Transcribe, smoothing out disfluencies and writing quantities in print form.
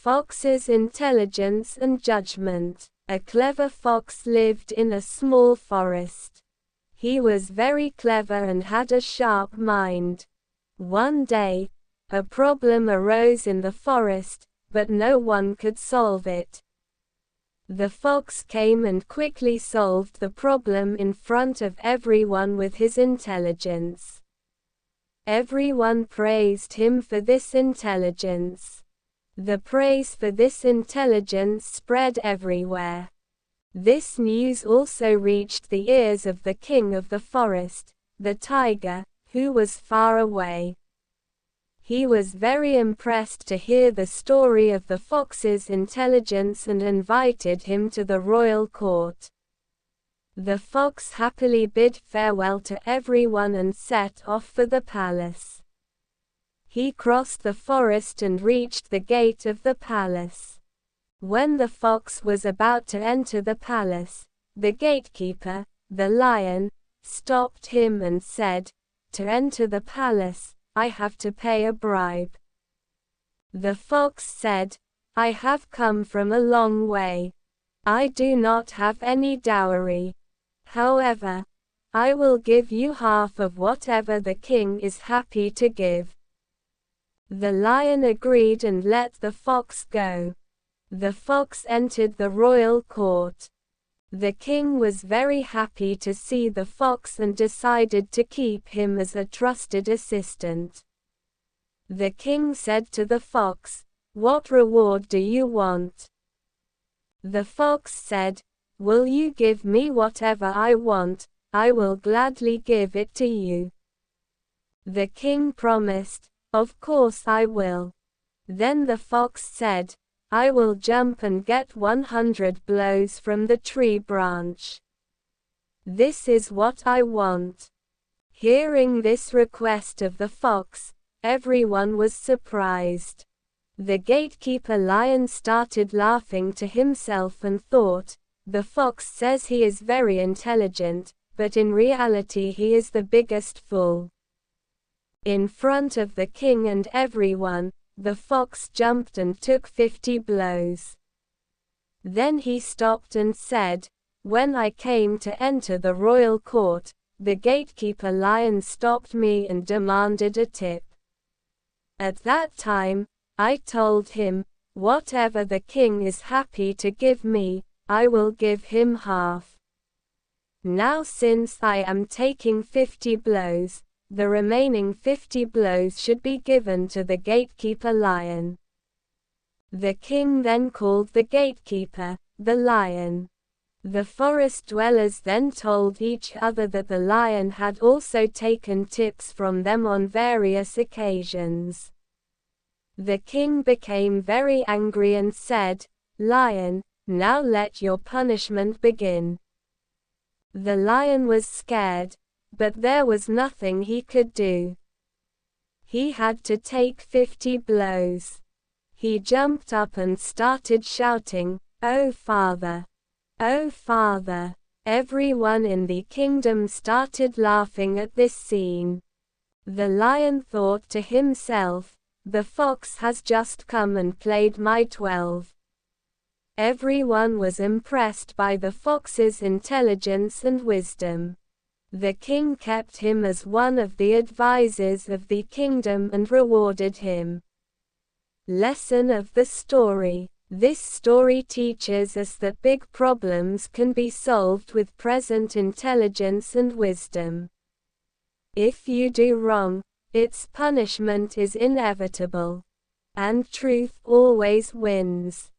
fox's intelligence and judgment. A clever fox lived in a small forest. He was very clever and had a sharp mind. One day, a problem arose in the forest, but no one could solve it. The fox came and quickly solved the problem in front of everyone with his intelligence. Everyone praised him for this intelligence. The praise for this intelligence spread everywhere. This news also reached the ears of the king of the forest, the tiger, who was far away. He was very impressed to hear the story of the fox's intelligence and invited him to the royal court. The fox happily bid farewell to everyone and set off for the palace. He crossed the forest and reached the gate of the palace. When the fox was about to enter the palace, the gatekeeper, the lion, stopped him and said, "To enter the palace, I have to pay a bribe." The fox said, "I have come from a long way. I do not have any dowry. However, I will give you half of whatever the king is happy to give." The lion agreed and let the fox go. The fox entered the royal court. The king was very happy to see the fox and decided to keep him as a trusted assistant. The king said to the fox, "What reward do you want?" The fox said, "Will you give me whatever I want? I will gladly give it to you." The king promised, "Of course I will." Then the fox said, "I will jump and get 100 blows from the tree branch. This is what I want." Hearing this request of the fox, everyone was surprised. The gatekeeper lion started laughing to himself and thought, "The fox says he is very intelligent, but in reality he is the biggest fool." In front of the king and everyone, the fox jumped and took 50 blows. Then he stopped and said, "When I came to enter the royal court, the gatekeeper lion stopped me and demanded a tip. At that time, I told him, whatever the king is happy to give me, I will give him half. Now since I am taking 50 blows, the remaining 50 blows should be given to the gatekeeper lion." The king then called the gatekeeper, the lion. The forest dwellers then told each other that the lion had also taken tips from them on various occasions. The king became very angry and said, "Lion, now let your punishment begin." The lion was scared, but there was nothing he could do. He had to take 50 blows. He jumped up and started shouting, "Oh Father! Oh Father!" Everyone in the kingdom started laughing at this scene. The lion thought to himself, "The fox has just come and played my 12. Everyone was impressed by the fox's intelligence and wisdom. The king kept him as one of the advisors of the kingdom and rewarded him. Lesson of the story. This story teaches us that big problems can be solved with present intelligence and wisdom. If you do wrong, its punishment is inevitable. And truth always wins.